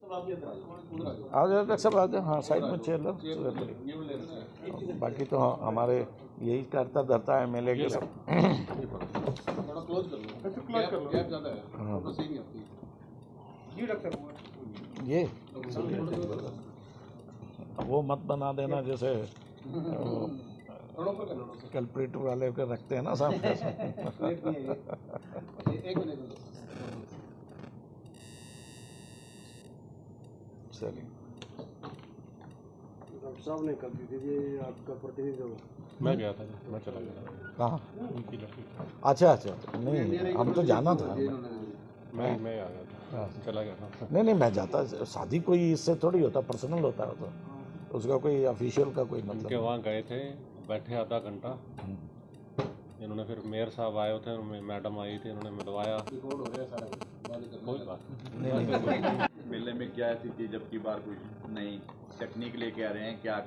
आ जाए डॉक्टर साहब आ जाए। हाँ साइड में चेयर लो। बाकी तो हमारे यही करता धरता है MLA के सब। थोड़ा क्लोज कर लो, गैप ज़्यादा है, फोटो सही नहीं आती जी डॉक्टर। ये वो मत बना देना जैसे कल्प्रिट वाले को रखते हैं ना साहब। एक मिनट चलिए डॉक्टर साहब ने कर दी थी आपका प्रतिनिधि। मैं गया था, मैं चला गया। कहाँ? उनकी लड़की। अच्छा नहीं हम तो जाना था। मैं आ गया था, चला गया था। नहीं मैं जाता। शादी कोई इससे थोड़ी होता, पर्सनल होता है तो उसका कोई ऑफिशियल का कोई मतलब। उनके वहाँ गए थे, बैठे आधा घंटा। इन्होंने फिर मेयर साहब आए थे, मैडम आई थी, उन्होंने मिलवाया। कोई बात नहीं। मेले में क्या ऐसी चीज़ अब की बार कोई नई टेक्निक लेके आ रहे हैं क्या?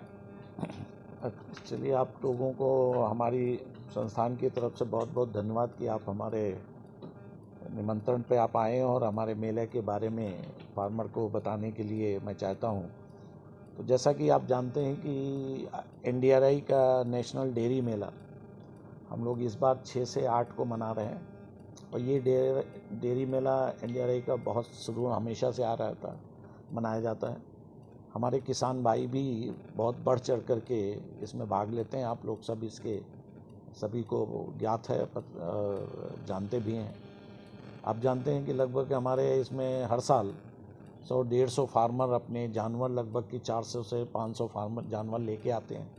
चलिए आप लोगों को हमारी संस्थान की तरफ से बहुत बहुत धन्यवाद कि आप हमारे निमंत्रण पे आप आए और हमारे मेले के बारे में फार्मर को बताने के लिए मैं चाहता हूँ। तो जैसा कि आप जानते हैं कि NDRI का नेशनल डेयरी मेला हम लोग इस बार 6 से 8 को मना रहे हैं। और ये डेयरी मेला NDRI का बहुत शुरू हमेशा से आ रहा था, मनाया जाता है। हमारे किसान भाई भी बहुत बढ़ चढ़ करके इसमें भाग लेते हैं। आप लोग सब इसके सभी को ज्ञात है, जानते भी हैं। आप जानते हैं कि लगभग हमारे इसमें हर साल 100-150 फार्मर अपने जानवर लगभग की 400 से 500 फार्मर जानवर लेके आते हैं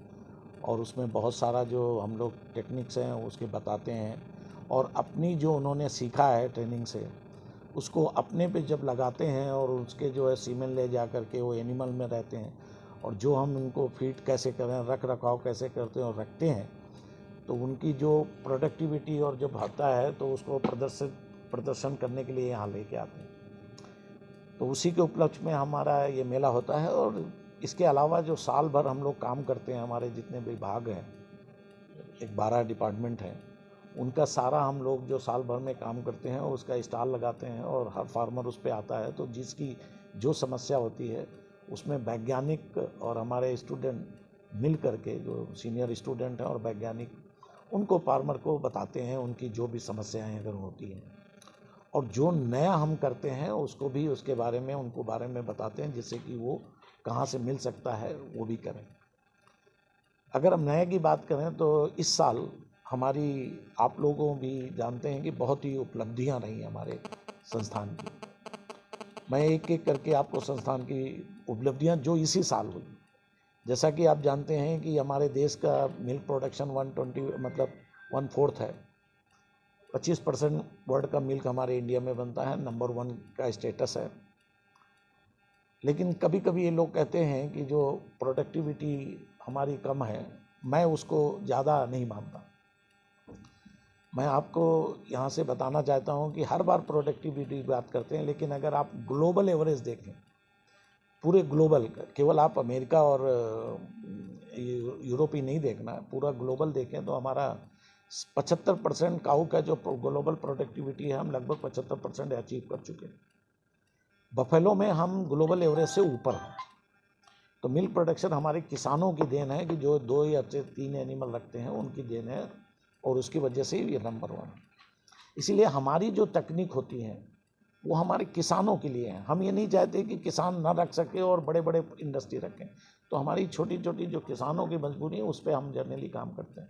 और उसमें बहुत सारा जो हम लोग टेक्निक्स हैं उसके बताते हैं और अपनी जो उन्होंने सीखा है ट्रेनिंग से उसको अपने पे जब लगाते हैं और उसके जो है सीमेन ले जा कर के वो एनिमल में रहते हैं और जो हम उनको फीड कैसे करें, रख रखाव कैसे करते हैं और रखते हैं, तो उनकी जो प्रोडक्टिविटी और जब आता है तो उसको प्रदर्शन करने के लिए यहाँ लेके आते हैं। तो उसी के उपलक्ष्य में हमारा ये मेला होता है। और इसके अलावा जो साल भर हम लोग काम करते हैं, हमारे जितने विभाग हैं, 12 डिपार्टमेंट हैं, उनका सारा हम लोग जो साल भर में काम करते हैं उसका स्टॉल लगाते हैं और हर फार्मर उस पर आता है। तो जिसकी जो समस्या होती है उसमें वैज्ञानिक और हमारे स्टूडेंट मिल करके, जो सीनियर स्टूडेंट हैं और वैज्ञानिक, उनको फार्मर को बताते हैं उनकी जो भी समस्याएं अगर होती हैं और जो नया हम करते हैं उसको भी उसके बारे में उनको बारे में बताते हैं जिससे कि वो कहाँ से मिल सकता है वो भी करें। अगर हम नए की बात करें तो इस साल हमारी, आप लोगों भी जानते हैं कि बहुत ही उपलब्धियां रही हमारे संस्थान की। मैं एक एक करके आपको संस्थान की उपलब्धियां जो इसी साल हुई, जैसा कि आप जानते हैं कि हमारे देश का मिल्क प्रोडक्शन 120 मतलब 1/4 है। 25% वर्ल्ड का मिल्क हमारे इंडिया में बनता है, नंबर 1 का स्टेटस है। लेकिन कभी कभी ये लोग कहते हैं कि जो प्रोडक्टिविटी हमारी कम है, मैं उसको ज़्यादा नहीं मानता। मैं आपको यहाँ से बताना चाहता हूँ कि हर बार प्रोडक्टिविटी की बात करते हैं, लेकिन अगर आप ग्लोबल एवरेज देखें, पूरे ग्लोबल, केवल आप अमेरिका और यूरोप ही नहीं देखना है, पूरा ग्लोबल देखें तो हमारा 75% काऊ का जो ग्लोबल प्रोडक्टिविटी है हम लगभग 75% अचीव कर चुके हैं। बफेलो में हम ग्लोबल एवरेज से ऊपर हैं। तो मिल्क प्रोडक्शन हमारे किसानों की देन है कि जो 2 या 3 एनिमल रखते हैं उनकी देन है और उसकी वजह से ये नंबर 1 है। इसीलिए हमारी जो तकनीक होती है वो हमारे किसानों के लिए है। हम ये नहीं चाहते कि किसान ना रख सके और बड़े बड़े इंडस्ट्री रखें। तो हमारी छोटी छोटी जो किसानों की मजबूरी है उस पर हम जर्नली काम करते हैं।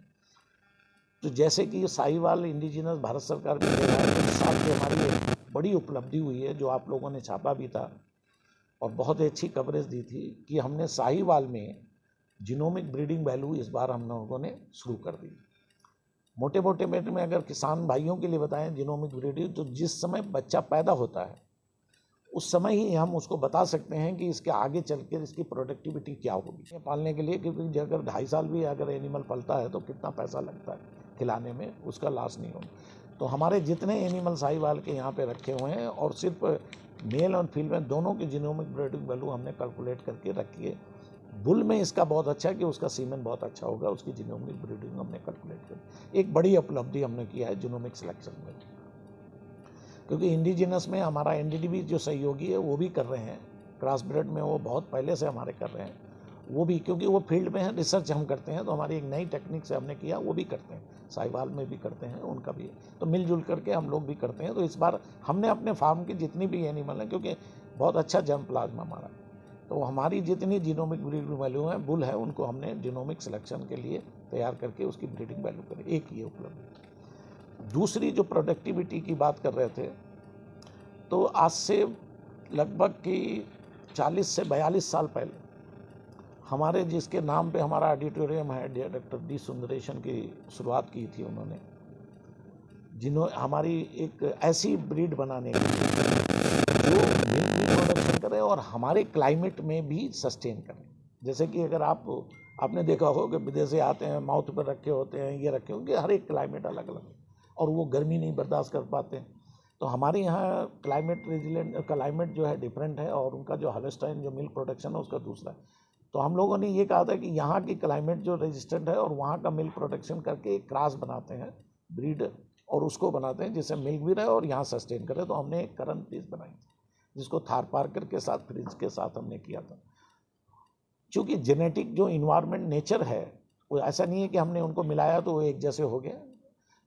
तो जैसे कि साहिवाल इंडिजिनस भारत सरकार भी दे रहा है, तो इस साल की हमारी एक बड़ी उपलब्धि हुई है जो आप लोगों ने छापा भी था और बहुत ही अच्छी कवरेज दी थी कि हमने साहिवाल में जीनोमिक ब्रीडिंग वैल्यू इस बार हम लोगों ने शुरू कर दी। मोटे मोटे में अगर किसान भाइयों के लिए बताएं जीनोमिक ब्रीडिंग, तो जिस समय बच्चा पैदा होता है उस समय ही हम उसको बता सकते हैं कि इसके आगे चल कर इसकी प्रोडक्टिविटी क्या होगी पालने के लिए। क्योंकि अगर 2.5 साल भी अगर एनिमल पलता है तो कितना पैसा लगता है खिलाने में, उसका लॉस नहीं होगा। तो हमारे जितने एनिमल साहिवाल के यहाँ पे रखे हुए हैं और सिर्फ मेल और फीमेल दोनों की जीनोमिक ब्रीडिंग वैल्यू हमने कैलकुलेट करके रखी है। बुल में इसका बहुत अच्छा है कि उसका सीमेन बहुत अच्छा होगा, उसकी जीनोमिक ब्रीडिंग हमने कैलकुलेट कर, एक बड़ी उपलब्धि हमने किया है जीनोमिक सिलेक्शन में। क्योंकि इंडिजिनस में हमारा NDDB जो सहयोगी है वो भी कर रहे हैं क्रॉस ब्रीड में वो बहुत पहले से हमारे कर रहे हैं, वो भी क्योंकि वो फील्ड में है, रिसर्च हम करते हैं, तो हमारी एक नई टेक्निक से हमने किया, वो भी करते हैं, साहिवाल में भी करते हैं, उनका भी, तो मिलजुल करके हम लोग भी करते हैं। तो इस बार हमने अपने फार्म की जितनी भी एनिमल हैं, क्योंकि बहुत अच्छा जर्म प्लाज्मा हमारा, तो हमारी जितनी जीनोमिक ब्रीडिंग वैल्यू है बुल है, उनको हमने जीनोमिक सिलेक्शन के लिए तैयार करके उसकी ब्रीडिंग वैल्यू करें। एक ये उपलब्ध। दूसरी जो प्रोडक्टिविटी की बात कर रहे थे, तो आज से लगभग की 40 से 42 साल पहले हमारे जिसके नाम पे हमारा ऑडिटोरियम है, डायरेक्टर डी सुंदरेशन की शुरुआत की थी उन्होंने, जिन्होंने हमारी एक ऐसी ब्रीड बनाने की जो मिल्क भी प्रोडक्शन करे और हमारे क्लाइमेट में भी सस्टेन करें। जैसे कि अगर आपने देखा हो कि विदेशी आते हैं, माउथ पर रखे होते हैं, ये रखे होंगे, हर एक क्लाइमेट अलग अलग है और वो गर्मी नहीं बर्दाश्त कर पाते हैं। तो हमारे यहाँ क्लाइमेट जो है डिफरेंट है और उनका जो हार्वेस्टाइन जो मिल्क प्रोडक्शन है उसका दूसरा है। तो हम लोगों ने ये कहा था कि यहाँ की क्लाइमेट जो रेजिस्टेंट है और वहाँ का मिल्क प्रोडक्शन करके एक क्रॉस बनाते हैं, ब्रीड, और उसको बनाते हैं जिससे मिल्क भी रहे और यहाँ सस्टेन करे। तो हमने एक करन पीस बनाई थी जिसको थारपारकर के साथ, फ्रिज के साथ हमने किया था। क्योंकि जेनेटिक जो इन्वायरमेंट नेचर है वो ऐसा नहीं है कि हमने उनको मिलाया तो वो एक जैसे हो गए,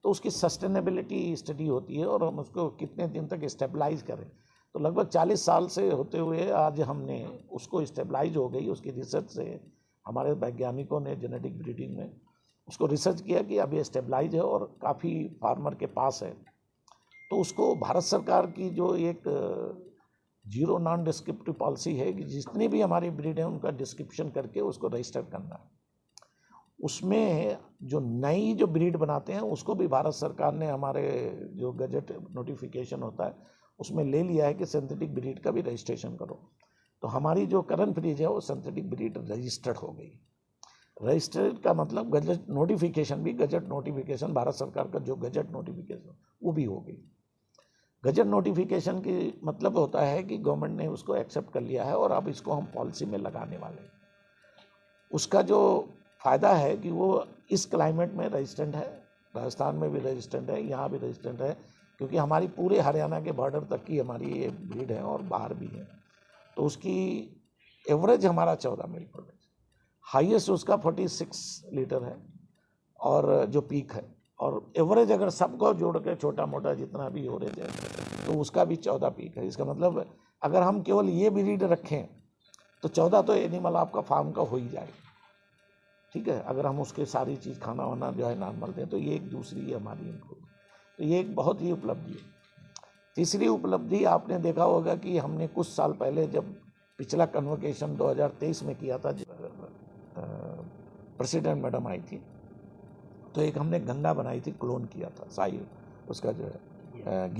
तो उसकी सस्टेनेबिलिटी स्टडी होती है और हम उसको कितने दिन तक स्टेबलाइज करें। तो लगभग 40 साल से होते हुए आज हमने उसको स्टेबलाइज हो गई, उसकी रिसर्च से हमारे वैज्ञानिकों ने जेनेटिक ब्रीडिंग में उसको रिसर्च किया कि अब ये स्टेबलाइज है और काफ़ी फार्मर के पास है। तो उसको भारत सरकार की जो एक जीरो नॉन डिस्क्रिप्टिव पॉलिसी है कि जितनी भी हमारी ब्रीड है उनका डिस्क्रिप्शन करके उसको रजिस्टर करना है। उसमें जो नई जो ब्रीड बनाते हैं उसको भी भारत सरकार ने हमारे जो गजट नोटिफिकेशन होता है उसमें ले लिया है कि सिंथेटिक ब्रीड का भी रजिस्ट्रेशन करो। तो हमारी जो करंट फ्रीज है वो सिंथेटिक ब्रीड रजिस्टर्ड हो गई। रजिस्टर्ड का मतलब गजट नोटिफिकेशन भी, गजट नोटिफिकेशन भारत सरकार का जो गजट नोटिफिकेशन वो भी हो गई। गजट नोटिफिकेशन की मतलब होता है कि गवर्नमेंट ने उसको एक्सेप्ट कर लिया है और अब इसको हम पॉलिसी में लगाने वाले हैं। उसका जो फ़ायदा है कि वो इस क्लाइमेट में रेजिस्टेंट है, राजस्थान में भी रेजिस्टेंट है, यहाँ भी रेजिस्टेंट है, क्योंकि हमारी पूरे हरियाणा के बॉर्डर तक की हमारी ये ब्रीड है और बाहर भी है। तो उसकी एवरेज हमारा 14 मिल्क प्रोडक्शन, हाईएस्ट उसका 46 लीटर है और जो पीक है, और एवरेज अगर सबको जोड़ के छोटा मोटा जितना भी एवरेज है तो उसका भी 14 पीक है। इसका मतलब अगर हम केवल ये ब्रीड रखें तो 14 तो एनिमल आपका फार्म का हो ही जाएगा, ठीक है। अगर हम उसके सारी चीज़ खाना वाना जो है नॉर्मल दें तो ये एक दूसरी है हमारी इनको, तो ये एक बहुत ही उपलब्धि है। तीसरी उपलब्धि आपने देखा होगा कि हमने कुछ साल पहले जब पिछला कन्वोकेशन 2023 में किया था, प्रेसिडेंट मैडम आई थी, तो एक हमने गंगा बनाई थी, क्लोन किया था साई उसका जो है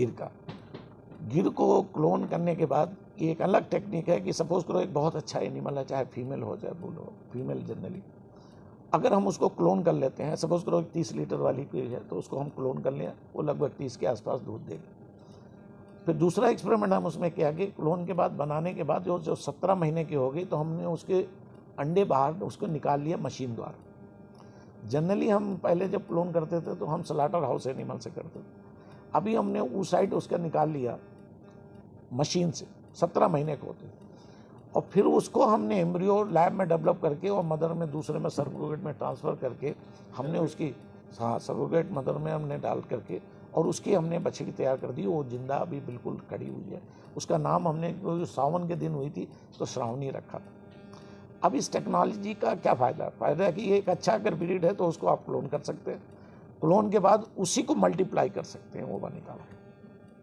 गिर को क्लोन करने के बाद ये एक अलग टेक्निक है कि सपोज करो एक बहुत अच्छा एनिमल है, चाहे फीमेल हो चाहे बुल हो, फीमेल जनरली, अगर हम उसको क्लोन कर लेते हैं, सपोज करो 30 लीटर वाली कोई है तो उसको हम क्लोन कर लें, वो लगभग 30 के आसपास दूध देगी। फिर दूसरा एक्सपेरिमेंट हम उसमें किया कि क्लोन के बाद बनाने के बाद जो 17 महीने की हो गई तो हमने उसके अंडे बाहर उसको निकाल लिया मशीन द्वारा। जनरली हम पहले जब क्लोन करते थे तो हम स्लॉटर हाउस एनिमल से करते थे, अभी हमने उस साइड उसका निकाल लिया मशीन से, 17 महीने को होते, और फिर उसको हमने एम्ब्रियो लैब में डेवलप करके और मदर में दूसरे में सर्कोगेट में ट्रांसफ़र करके हमने उसकी सर्कोगेट मदर में हमने डाल करके और उसकी हमने बछड़ी तैयार कर दी। वो जिंदा अभी बिल्कुल खड़ी हुई है। उसका नाम हमने सावन के दिन हुई थी तो श्रावणी रखा था। अब इस टेक्नोलॉजी का क्या फ़ायदा है? फ़ायदा है कि ये एक अच्छा अगर ब्रीड है तो उसको आप क्लोन कर सकते हैं, क्लोन के बाद उसी को मल्टीप्लाई कर सकते हैं, वो निकाल।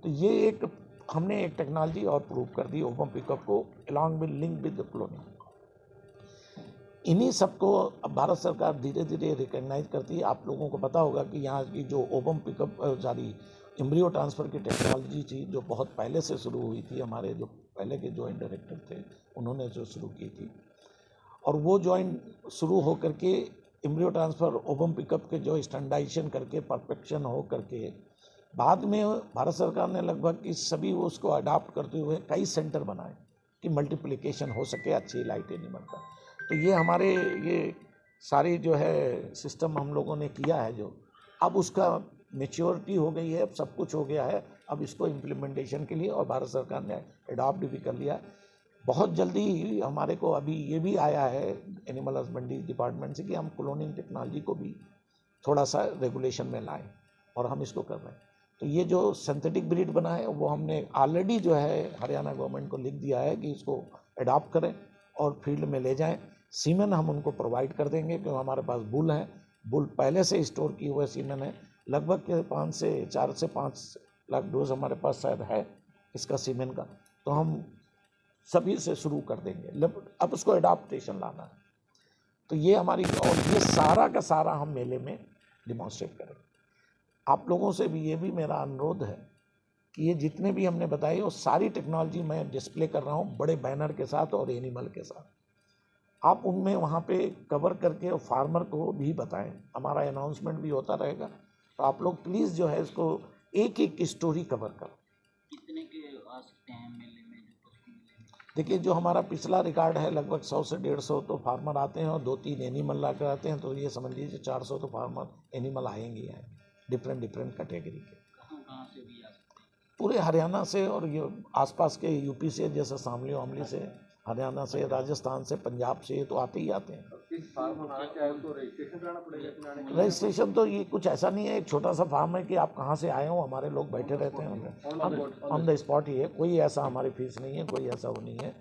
तो ये एक हमने एक टेक्नोलॉजी और प्रूव कर दी ओवम पिकअप को along with link with cloning. इन्हीं सबको अब भारत सरकार धीरे धीरे रिकग्नाइज करती है। आप लोगों को पता होगा कि यहाँ की जो ओवम पिकअप सारी एम्ब्रियो ट्रांसफ़र की टेक्नोलॉजी थी जो बहुत पहले से शुरू हुई थी, हमारे जो पहले के जॉइंट डायरेक्टर थे उन्होंने जो शुरू की थी, और वो जॉइंट शुरू हो करके एम्ब्रियो ट्रांसफ़र ओवम पिकअप के जो स्टैंडर्डाइजेशन करके परफेक्शन हो करके बाद में भारत सरकार ने लगभग इस सभी उसको अडॉप्ट करते हुए कई सेंटर बनाए कि मल्टीप्लिकेशन हो सके अच्छी लाइट एनिमल का। तो ये हमारे ये सारी जो है सिस्टम हम लोगों ने किया है, जो अब उसका मैच्योरिटी हो गई है, अब सब कुछ हो गया है। अब इसको इम्प्लीमेंटेशन के लिए और भारत सरकार ने अडॉप्ट भी कर लिया। बहुत जल्दी हमारे को अभी ये भी आया है एनिमल हस्बेंड्री डिपार्टमेंट से कि हम क्लोनिंग टेक्नोलॉजी को भी थोड़ा सा रेगुलेशन में लाएं, और हम इसको कर रहे हैं। तो ये जो सिंथेटिक ब्रीड बना है वो हमने ऑलरेडी जो है हरियाणा गवर्नमेंट को लिख दिया है कि इसको अडॉप्ट करें और फील्ड में ले जाएं। सीमेन हम उनको प्रोवाइड कर देंगे, क्योंकि हमारे पास बुल है, बुल पहले से स्टोर किए हुए सीमेन है, लगभग के 4 से 5 लाख डोज हमारे पास शायद है इसका सीमेन का। तो हम सभी से शुरू कर देंगे, अब उसको एडाप्टेशन लाना है। तो ये हमारी, और ये सारा का सारा हम मेले में डिमॉन्स्ट्रेट करेंगे। आप लोगों से भी ये भी मेरा अनुरोध है कि ये जितने भी हमने बताए वो सारी टेक्नोलॉजी मैं डिस्प्ले कर रहा हूँ बड़े बैनर के साथ और एनिमल के साथ। आप उनमें वहाँ पे कवर करके फार्मर को भी बताएं, हमारा अनाउंसमेंट भी होता रहेगा। तो आप लोग प्लीज़ जो है इसको एक एक स्टोरी कवर करो। कितने के आ सकते हैं मेले में? देखिए, जो हमारा पिछला रिकॉर्ड है लगभग 100 से 150 तो फार्मर आते हैं और 2-3 एनिमल ला कर आते हैं, तो ये समझ लीजिए 400 तो फार्मर एनिमल आएंगे हैं, डिफरेंट कैटेगरी के। कहाँ से भी आ सकते हैं? पूरे हरियाणा से और ये आसपास के यूपी से, जैसे शामली वामली से, हरियाणा से, राजस्थान से, पंजाब से, तो आते ही आते हैं। रजिस्ट्रेशन तो ये कुछ ऐसा नहीं है, एक छोटा सा फार्म है कि आप कहाँ से आए हो, हमारे लोग बैठे रहते हैं ऑन द स्पॉट ही है, कोई ऐसा हमारी फीस नहीं है, कोई ऐसा वो नहीं है।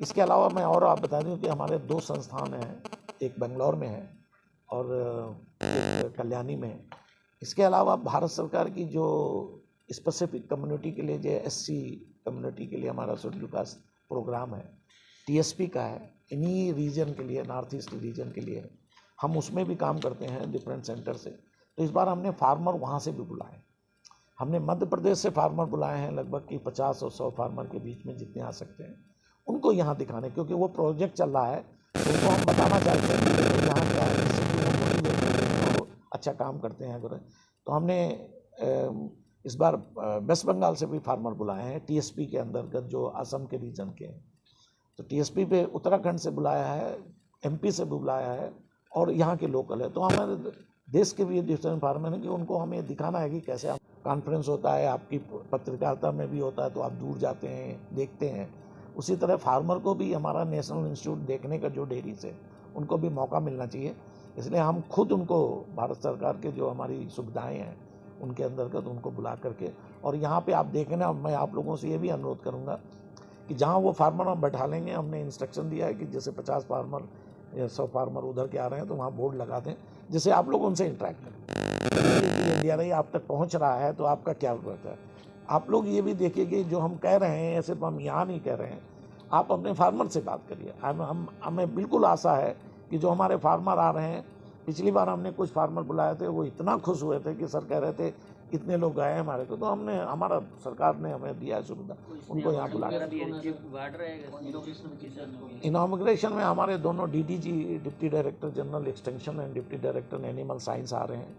इसके अलावा मैं और आप बता दूं कि हमारे 2 संस्थान हैं, एक बेंगलोर में है और एक कल्याणी में है। इसके अलावा भारत सरकार की जो स्पेसिफिक कम्युनिटी के लिए, जो SC कम्युनिटी के लिए हमारा शेड्यूल कास्ट प्रोग्राम है, TSP का है, इन्हीं रीजन के लिए, नॉर्थ ईस्ट रीजन के लिए हम उसमें भी काम करते हैं डिफरेंट सेंटर से। तो इस बार हमने फार्मर वहाँ से भी बुलाए, हमने मध्य प्रदेश से फार्मर बुलाए हैं, लगभग कि 50 और 100 फार्मर के बीच में जितने आ सकते हैं उनको यहाँ दिखाने, क्योंकि वो प्रोजेक्ट चल रहा है, तो उनको हम बताना चाहते हैं कि यहाँ क्या है, जिससे कि वो मोटिवेट करते हैं, अच्छा काम करते हैं। तो हमने इस बार वेस्ट बंगाल से भी फार्मर बुलाए हैं, TSP के अंतर्गत, जो असम के रीजन के हैं। तो TSP पे उत्तराखंड से बुलाया है, MP से भी बुलाया है, और यहाँ के लोकल है। तो हमारे देश के भी डिफरेंट फार्मर हैं कि उनको हमें दिखाना है कि कैसे कॉन्फ्रेंस होता है, आपकी पत्रकारिता में भी होता है, तो आप दूर जाते हैं, देखते हैं। उसी तरह फार्मर को भी हमारा नेशनल इंस्टीट्यूट देखने का, जो डेयरी से, उनको भी मौका मिलना चाहिए। इसलिए हम खुद उनको, भारत सरकार के जो हमारी सुविधाएँ हैं उनके अंतर्गत उनको बुला करके, और यहाँ पे आप देखना, मैं आप लोगों से ये भी अनुरोध करूँगा कि जहाँ वो फार्मर हम बैठा लेंगे, हमने इंस्ट्रक्शन दिया है कि जैसे 50 फार्मर या 100 फार्मर उधर के आ रहे हैं तो वहाँ बोर्ड लगा दें, जिससे आप लोग उनसे इंटरेक्ट करें। इंडिया रही आप तक पहुँच रहा है तो आपका क्या जरूरत है। आप लोग ये भी देखिए कि जो हम कह रहे हैं सिर्फ हम यहाँ नहीं कह रहे हैं, आप अपने फार्मर से बात करिए। हमें बिल्कुल आशा है कि जो हमारे फार्मर आ रहे हैं, पिछली बार हमने कुछ फार्मर बुलाए थे, वो इतना खुश हुए थे कि सर कह रहे थे इतने लोग गए हैं हमारे को, तो हमने, हमारा सरकार ने हमें दिया है सुविधा, उनको यहाँ बुला। इनॉग्रेशन में हमारे दोनों DDG, deputy director general extension and deputy director animal science आ रहे हैं।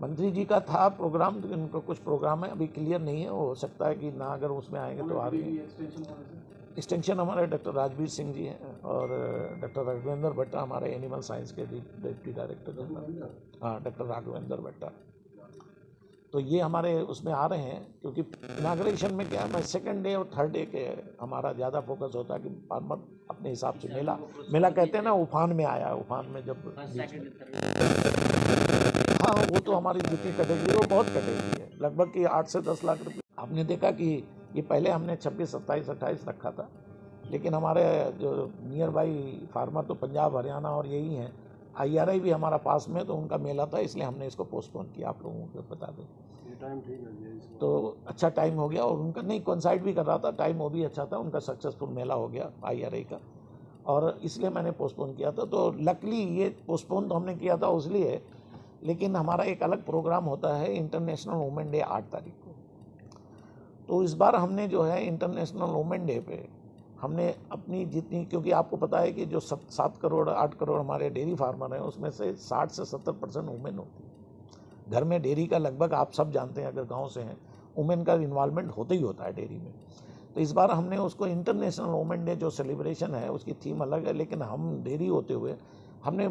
मंत्री जी का था प्रोग्राम, तो इनका कुछ प्रोग्राम है अभी क्लियर नहीं है, हो सकता है कि ना, अगर उसमें आएंगे तो आ रही है। एक्सटेंशन हमारे डॉक्टर राजवीर सिंह जी हैं, और डॉक्टर राघवेंद्र भट्टा हमारे एनिमल साइंस के डिप्टी डायरेक्टर जनरल, हाँ, डॉक्टर राघवेंद्र भट्टा। तो ये हमारे उसमें आ रहे हैं, क्योंकि इनाग्रेशन में क्या है, मैं 2nd डे और 3rd डे के हमारा ज़्यादा फोकस होता है कि फार्मर अपने हिसाब से, मेला कहते हैं ना, उफान में आया है, उफान में जब, हाँ, वो तो हमारी जितनी कैटेगरी, वो बहुत कैटेगरी है, लगभग कि 8 से 10 लाख रुपये। आपने देखा कि ये पहले हमने 26, 27, 28 रखा था, लेकिन हमारे जो नियर बाई फार्मर तो पंजाब, हरियाणा और यही हैं, IRI भी हमारा पास में, तो उनका मेला था, इसलिए हमने इसको पोस्टपोन किया। आप लोगों को बता दें, टाइम ठीक है, तो अच्छा टाइम हो गया, और उनका नहीं कोइंसाइड भी कर रहा था, टाइम वो भी अच्छा था, उनका सक्सेसफुल मेला हो गया IRI का, और इसलिए मैंने पोस्टपोन किया था। तो लकली ये पोस्टपोन तो हमने किया था उसलिए, लेकिन हमारा एक अलग प्रोग्राम होता है इंटरनेशनल वुमेन डे 8 तारीख को। तो इस बार हमने जो है इंटरनेशनल वुमेन डे पे हमने अपनी जितनी, क्योंकि आपको पता है कि जो 7 करोड़ 8 करोड़ हमारे डेयरी फार्मर हैं, उसमें से 60 से 70% वुमेन होती है। घर में डेयरी का लगभग, आप सब जानते हैं अगर गांव से हैं, वुमेन का इन्वॉल्वमेंट होता ही होता है डेयरी में। तो इस बार हमने उसको इंटरनेशनल वुमेन डे जो सेलिब्रेशन है, उसकी थीम अलग है, लेकिन हम डेयरी होते हुए हमने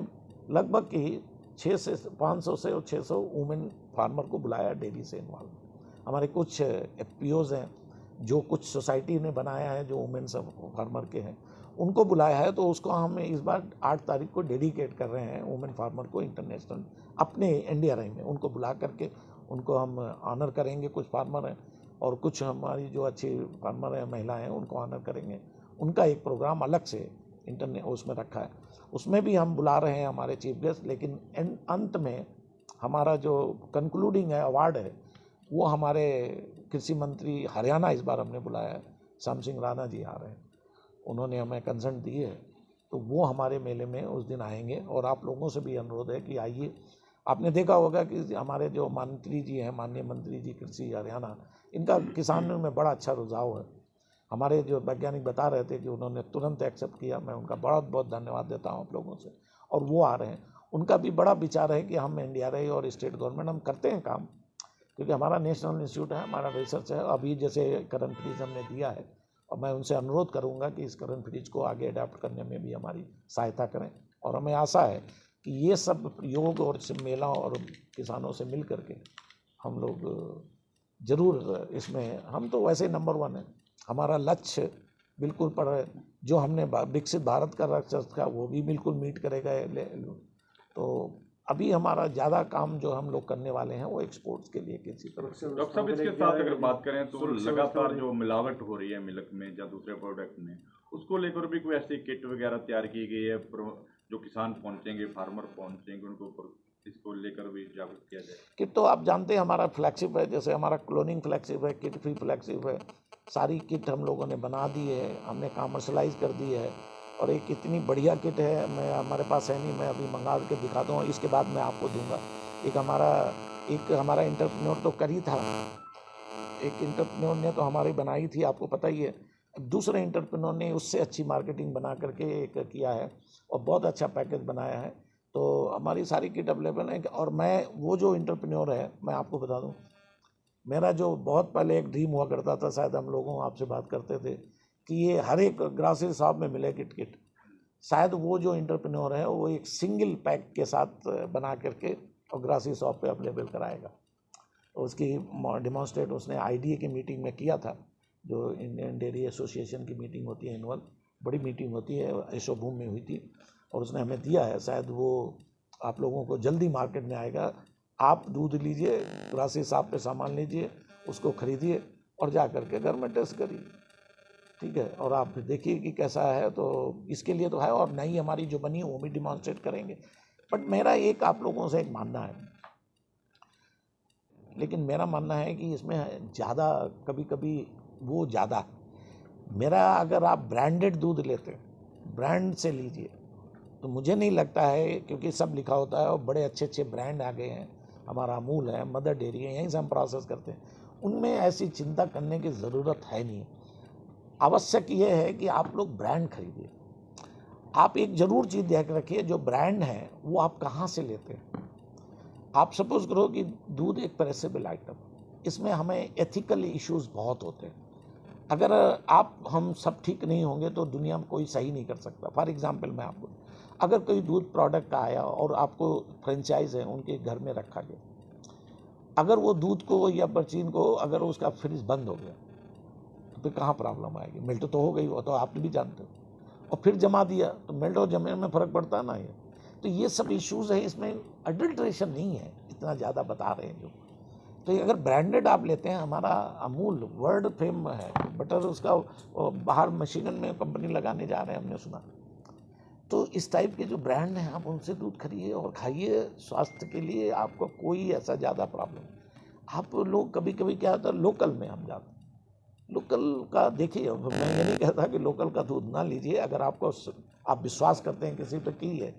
लगभग कि 500 से 600 वुमेन फार्मर को बुलाया डेयरी से इन्वॉल्व। हमारे कुछ FPOs हैं जो कुछ सोसाइटी ने बनाया है जो वुमेन सब फार्मर के हैं उनको बुलाया है। तो उसको हम इस बार 8 तारीख को डेडिकेट कर रहे हैं वुमेन फार्मर को इंटरनेशनल अपने NDRI में उनको बुला करके उनको हम ऑनर करेंगे। कुछ फार्मर हैं और कुछ हमारी जो अच्छी फार्मर हैं महिलाएं हैं उनको ऑनर करेंगे। उनका एक प्रोग्राम अलग से इंटरनेट उसमें रखा है, उसमें भी हम बुला रहे हैं हमारे चीफ गेस्ट। लेकिन अंत में हमारा जो कंक्लूडिंग है अवार्ड है वो हमारे कृषि मंत्री हरियाणा इस बार हमने बुलाया है, श्याम सिंह राणा जी आ रहे हैं, उन्होंने हमें कंसेंट दी है। तो वो हमारे मेले में उस दिन आएंगे और आप लोगों से भी अनुरोध है कि आइए। आपने देखा होगा कि हमारे जो मंत्री जी हैं, माननीय मंत्री जी कृषि हरियाणा, इनका किसानों में बड़ा अच्छा रुझाव है। हमारे जो वैज्ञानिक बता रहे थे कि उन्होंने तुरंत एक्सेप्ट किया, मैं उनका बहुत बहुत धन्यवाद देता हूँ आप लोगों से। और वो आ रहे हैं, उनका भी बड़ा विचार है कि हम NDRI और स्टेट गवर्नमेंट हम करते हैं काम, क्योंकि हमारा नेशनल इंस्टीट्यूट है, हमारा रिसर्च है। अभी जैसे करंट फ्रीज हमने दिया है और मैं उनसे अनुरोध करूंगा कि इस करंट फ्रीज को आगे अडाप्ट करने में भी हमारी सहायता करें। और हमें आशा है कि ये सब योग और मेला और किसानों से मिल करके हम लोग ज़रूर इसमें, हम तो वैसे नंबर 1 है, हमारा लक्ष्य बिल्कुल पर जो हमने विकसित भारत का लक्ष्य था वो भी बिल्कुल मीट करेगा। तो अभी हमारा ज़्यादा काम जो हम लोग करने वाले हैं वो एक्सपोर्ट्स के लिए किसी तरह से। डॉक्टर साहब, इसके साथ अगर बात करें तो लगातार जो मिलावट हो रही है मिल्क में या दूसरे प्रोडक्ट में, उसको लेकर भी कोई ऐसी किट वगैरह तैयार की गई है जो किसान पहुंचेंगे, फार्मर पहुंचेंगे, उनको इसको लेकर भी जागरूक किया जाए? किट तो आप जानते हैं हमारा फ्लैगशिप है, जैसे हमारा क्लोनिंग फ्लैगशिप है, किट फ्री फ्लैगशिप है। सारी किट हम लोगों ने बना दी है, हमने कमर्शलाइज कर दी है। और एक इतनी बढ़िया किट है, मैं हमारे पास है नहीं, मैं अभी मंगा के दिखाता हूँ, इसके बाद मैं आपको दूंगा। एक हमारा इंटरप्रेन्योर तो कर ही था, एक इंटरप्रेन्योर ने तो हमारी बनाई थी, आपको पता ही है। दूसरे इंटरप्रेन्योर ने उससे अच्छी मार्केटिंग बना करके एक किया है और बहुत अच्छा पैकेज बनाया है। तो हमारी सारी किट अवेलेबल है। और मैं वो जो इंटरप्रेन्योर है, मैं आपको बता दूं, मेरा जो बहुत पहले एक ड्रीम हुआ करता था, शायद हम लोगों आपसे बात करते थे कि ये हर एक ग्रासरी शॉप में मिले किट। शायद वो जो इंटरप्रेन्योर है वो एक सिंगल पैक के साथ बना करके और ग्रासरी शॉप पे अवेलेबल कराएगा। उसकी डिमॉन्स्ट्रेट उसने IDA की मीटिंग में किया था, जो इंडियन डेयरी एसोसिएशन की मीटिंग होती है, एनुअल बड़ी मीटिंग होती है, यशोभूमि में हुई थी और उसने हमें दिया है। शायद वो आप लोगों को जल्दी मार्केट में आएगा। आप दूध लीजिए, ग्रासरी शॉप पे सामान लीजिए, उसको खरीदिए और जा करके घर में टेस्ट करिए, ठीक है। और आप देखिए कि कैसा है। तो इसके लिए तो है, और नई हमारी जो बनी है वो भी डिमॉन्स्ट्रेट करेंगे। बट मेरा एक आप लोगों से एक मानना है, लेकिन मेरा मानना है कि इसमें ज़्यादा कभी कभी वो ज़्यादा मेरा, अगर आप ब्रांडेड दूध लेते, ब्रांड से लीजिए, तो मुझे नहीं लगता है, क्योंकि सब लिखा होता है और बड़े अच्छे अच्छे ब्रांड आ गए हैं। हमारा अमूल है, मदर डेयरी है, यहीं से हम प्रोसेस करते हैं। उनमें ऐसी चिंता करने की ज़रूरत है नहीं। आवश्यक ये है कि आप लोग ब्रांड खरीदिए। आप एक ज़रूर चीज़ देख रखिए, जो ब्रांड है वो आप कहाँ से लेते हैं। आप सपोज करो कि दूध एक पेरिसेबल आइटम, इसमें हमें एथिकल इश्यूज बहुत होते हैं। अगर हम सब ठीक नहीं होंगे तो दुनिया में कोई सही नहीं कर सकता। फॉर एग्जांपल मैं आपको, अगर कोई दूध प्रोडक्ट आया और आपको फ्रेंचाइज है उनके घर में रखा गया, अगर वो दूध को या बर्चीन को अगर उसका फ्रिज बंद हो गया तो फिर कहाँ प्रॉब्लम आएगी। मेल्ट तो हो गई, वो तो आप भी जानते हो, और फिर जमा दिया तो मेल्ट और जमे में फ़र्क पड़ता है ना। ये तो ये सब इश्यूज़ है, इसमें अडल्ट्रेशन नहीं है इतना ज़्यादा बता रहे हैं जो। तो अगर ब्रांडेड आप लेते हैं, हमारा अमूल वर्ल्ड फेम है, बटर उसका बाहर मिशिगन में कंपनी लगाने जा रहे हैं, हमने सुना। तो इस टाइप के जो ब्रांड हैं आप उनसे दूध खरीदिए और खाइए, स्वास्थ्य के लिए आपको कोई ऐसा ज़्यादा प्रॉब्लम। आप लोग कभी कभी क्या होता है, लोकल में हम जाते हैं, लोकल का देखिए, मैं ये नहीं कहता कि लोकल का दूध ना लीजिए, अगर आप विश्वास करते हैं किसी पे कीजिए,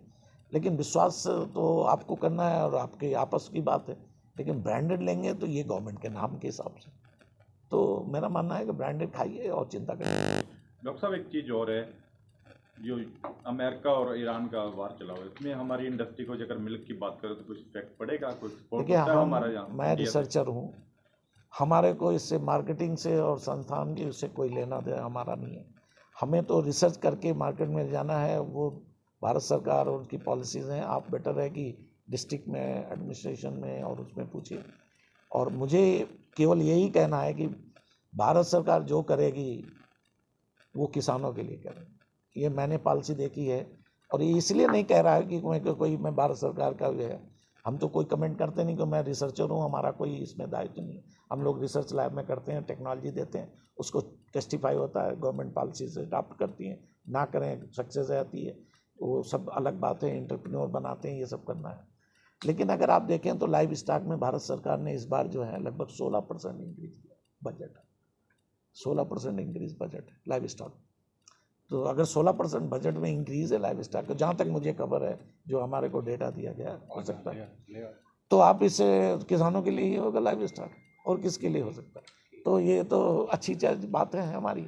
लेकिन विश्वास तो आपको करना है और आपके आपस की बात है। लेकिन ब्रांडेड लेंगे तो ये गवर्नमेंट के नाम के हिसाब से। तो मेरा मानना है कि ब्रांडेड खाइए और चिंता करिए। डॉक्टर साहब, एक चीज़ और है, जो अमेरिका और ईरान का वार चला हुआ है, इसमें हमारी इंडस्ट्री को अगर मिल्क की बात करें तो कुछ इफेक्ट पड़ेगा? देखिए, मैं रिसर्चर हूँ, हमारे को इससे मार्केटिंग से और संस्थान की उससे कोई लेना देना हमारा नहीं है। हमें तो रिसर्च करके मार्केट में जाना है, वो भारत सरकार और उनकी पॉलिसीज़ हैं। आप बेटर है कि डिस्ट्रिक्ट में एडमिनिस्ट्रेशन में और उसमें पूछिए। और मुझे केवल यही कहना है कि भारत सरकार जो करेगी वो किसानों के लिए करेगी। ये मैंने पॉलिसी देखी है, और ये इसलिए नहीं कह रहा है कि मैं भारत सरकार का है, हम तो कोई कमेंट करते नहीं कि मैं रिसर्चर हूँ, हमारा कोई इसमें दायित्व नहीं है। हम लोग रिसर्च लैब में करते हैं, टेक्नोलॉजी देते हैं, उसको टेस्टिफाई होता है, गवर्नमेंट पॉलिसी से अडॉप्ट करती हैं, ना करें सक्सेस आती है, वो सब अलग बात है, एंटरप्रेन्योर बनाते हैं, ये सब करना है। लेकिन अगर आप देखें तो लाइव स्टॉक में भारत सरकार ने इस बार जो है लगभग 16% इंक्रीज किया बजट, 16% इंक्रीज बजट है लाइव स्टॉक। तो अगर 16% बजट में इंक्रीज है लाइव स्टॉक, तो जहाँ तक मुझे खबर है, जो हमारे को डेटा दिया गया हो सकता है, तो आप इससे किसानों के लिए ही होगा लाइव स्टॉक, और किसके लिए हो सकता है। तो ये तो अच्छी बात है हमारी।